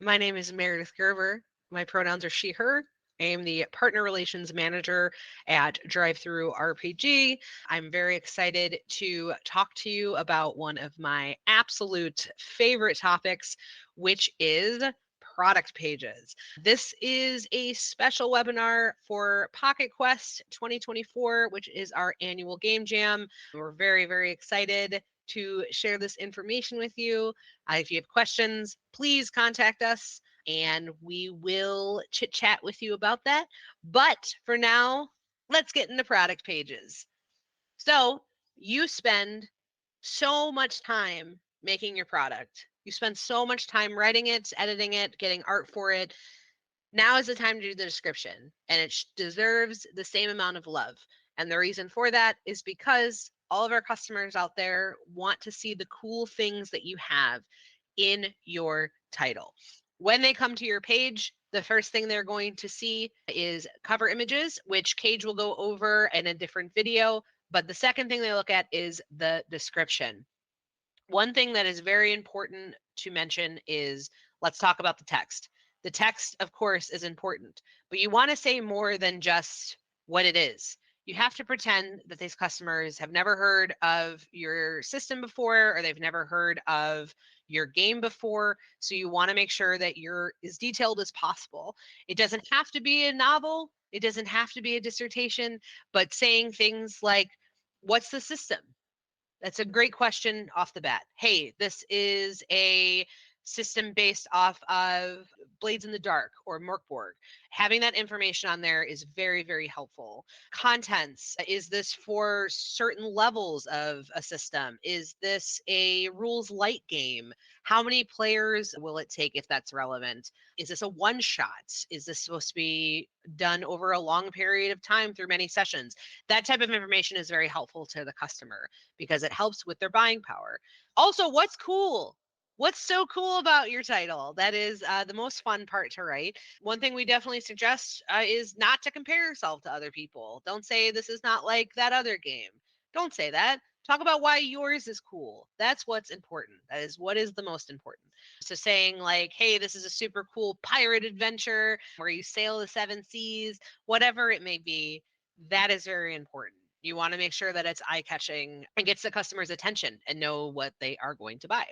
My name is Meredith Gerber. My pronouns are she, her. I am the Partner Relations Manager at DriveThruRPG. I'm very excited to talk to you about one of my absolute favorite topics, which is product pages. This is a special webinar for pocketquest 2024, which is our annual game jam. We're very, very excited to share this information with you. If you have questions, please contact us and we will chit chat with you about that. But for now, let's get into product pages. So you spend so much time making your product. You spend so much time writing it, editing it, getting art for it. Now is the time to do the description, and it deserves the same amount of love. And the reason for that is because all of our customers out there want to see the cool things that you have in your title. When they come to your page, the first thing they're going to see is cover images, which Cage will go over in a different video. But the second thing they look at is the description. One thing that is very important to mention is let's talk about the text. The text, of course, is important, but you want to say more than just what it is. You have to pretend that these customers have never heard of your system before or they've never heard of your game before. So you want to make sure that you're as detailed as possible. It doesn't have to be a novel, it doesn't have to be a dissertation, but saying things like, what's the system? That's a great question off the bat. Hey, this is a system based off of Blades in the Dark or Morkborg. Having that information on there is very, very helpful. Contents. Is this for certain levels of a system? Is this a rules light game? How many players will it take if that's relevant? Is this a one shot? Is this supposed to be done over a long period of time through many sessions? That type of information is very helpful to the customer because it helps with their buying power. Also, what's cool? What's so cool about your title? That is the most fun part to write. One thing we definitely suggest is not to compare yourself to other people. Don't say this is not like that other game. Don't say that. Talk about why yours is cool. That's what's important. That is what is the most important. So saying like, hey, this is a super cool pirate adventure where you sail the seven seas, whatever it may be, that is very important. You want to make sure that it's eye-catching and gets the customer's attention and know what they are going to buy.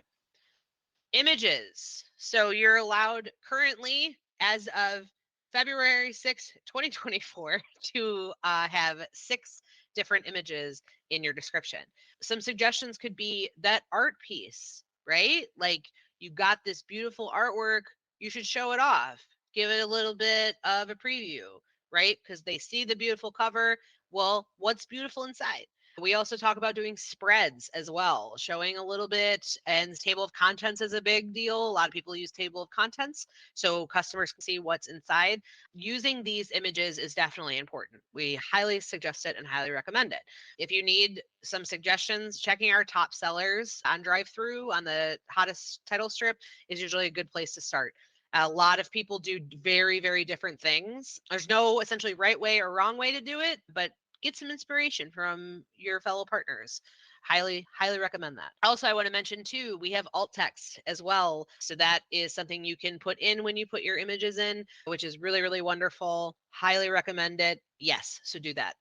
Images. So you're allowed currently, as of February 6, 2024, to have 6 different images in your description. Some suggestions could be that art piece, right? Like you got this beautiful artwork, you should show it off. Give it a little bit of a preview, right? Because they see the beautiful cover. Well, what's beautiful inside? We also talk about doing spreads as well, showing a little bit, and table of contents is a big deal. A lot of people use table of contents so customers can see what's inside. Using these images is definitely important. We highly suggest it and highly recommend it. If you need some suggestions, checking our top sellers on DriveThru on the hottest title strip is usually a good place to start. A lot of people do very, very different things. There's no essentially right way or wrong way to do it, but get some inspiration from your fellow partners. Highly recommend that. Also, I want to mention too, we have alt text as well. So that is something you can put in when you put your images in, which is really, really wonderful. Highly recommend it. Yes, so do that.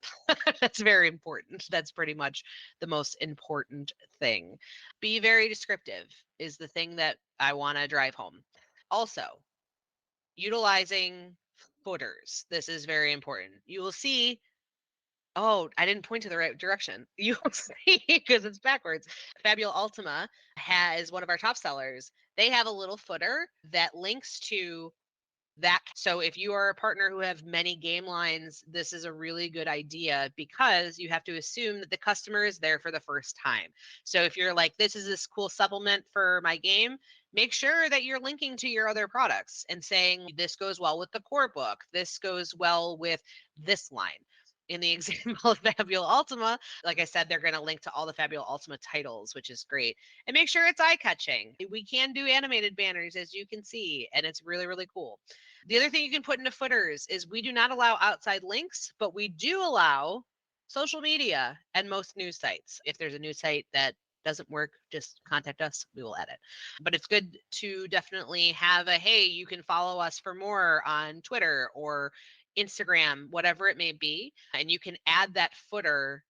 That's very important. That's pretty much the most important thing. Be very descriptive is the thing that I want to drive home. Also, utilizing footers. This is very important. You will see. Oh, I didn't point to the right direction. You'll see because it's backwards. Fabula Ultima has one of our top sellers. They have a little footer that links to that. So if you are a partner who have many game lines, this is a really good idea because you have to assume that the customer is there for the first time. So if you're like, this is this cool supplement for my game, make sure that you're linking to your other products and saying this goes well with the core book. This goes well with this line. In the example of Fabula Ultima, like I said, they're going to link to all the Fabula Ultima titles, which is great. And make sure it's eye-catching. We can do animated banners, as you can see, and it's really, really cool. The other thing you can put into footers is we do not allow outside links, but we do allow social media and most news sites. If there's a news site that doesn't work, just contact us. We will edit. But it's good to definitely have a, hey, you can follow us for more on Twitter or Instagram, whatever it may be. And you can add that footer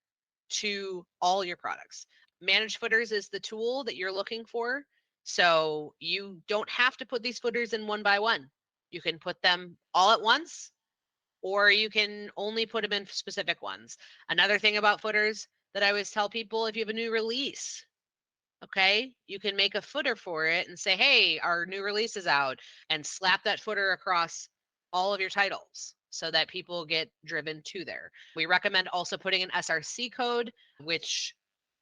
to all your products. Manage footers is the tool that you're looking for. So you don't have to put these footers in one by one. You can put them all at once, or you can only put them in specific ones. Another thing about footers that I always tell people, if you have a new release, okay, you can make a footer for it and say, hey, our new release is out, and slap that footer across all of your titles so that people get driven to there. We recommend also putting an SRC code, which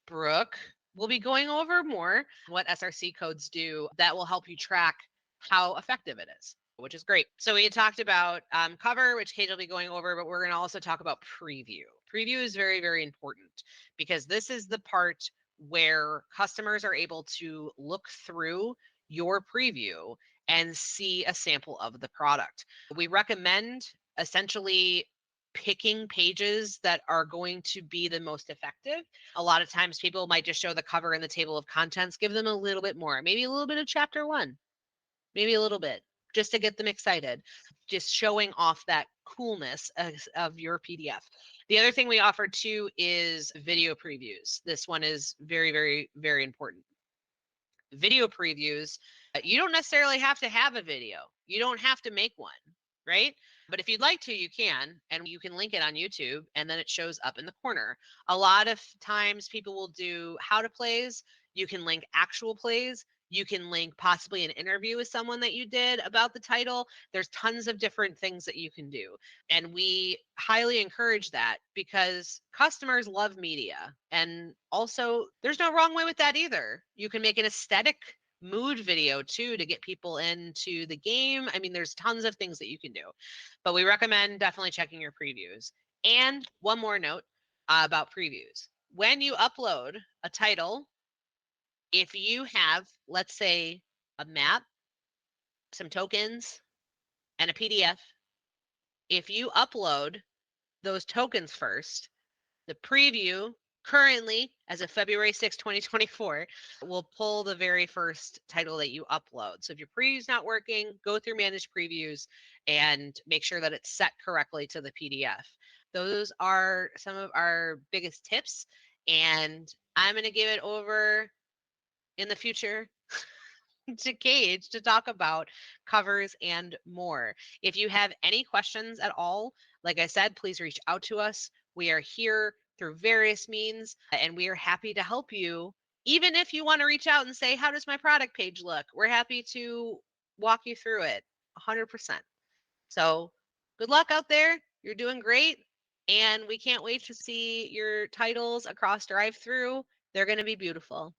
Brooke will be going over more what SRC codes do that will help you track how effective it is, which is great. So we talked about cover, which Kate will be going over, but we're going to also talk about preview. Preview is very, very important because this is the part where customers are able to look through your preview and see a sample of the product. We recommend essentially picking pages that are going to be the most effective. A lot of times people might just show the cover and the table of contents, give them a little bit more, maybe a little bit of chapter 1, maybe a little bit, just to get them excited, just showing off that coolness of your PDF. The other thing we offer too is video previews. This one is very, very, very important. Video previews, you don't necessarily have to have a video. You don't have to make one, right? But if you'd like to, you can, and you can link it on YouTube, and then it shows up in the corner. A lot of times people will do how to plays. You can link actual plays. You can link possibly an interview with someone that you did about the title. There's tons of different things that you can do. And we highly encourage that because customers love media. And also, there's no wrong way with that either. You can make an aesthetic mood video too to get people into the game. I mean, there's tons of things that you can do, but we recommend definitely checking your previews. And one more note about previews. When you upload a title, if you have, let's say, a map, some tokens, and a PDF, if you upload those tokens first, the preview currently, as of February 6, 2024, will pull the very first title that you upload. So if your preview's not working, go through Manage Previews and make sure that it's set correctly to the PDF. Those are some of our biggest tips, and I'm going to give it over in the future to Cage to talk about covers and more. If you have any questions at all, like I said, please reach out to us. We are here through various means, and we are happy to help you. Even if you want to reach out and say, how does my product page look? We're happy to walk you through it 100%. So good luck out there. You're doing great. And we can't wait to see your titles across DriveThru. They're going to be beautiful.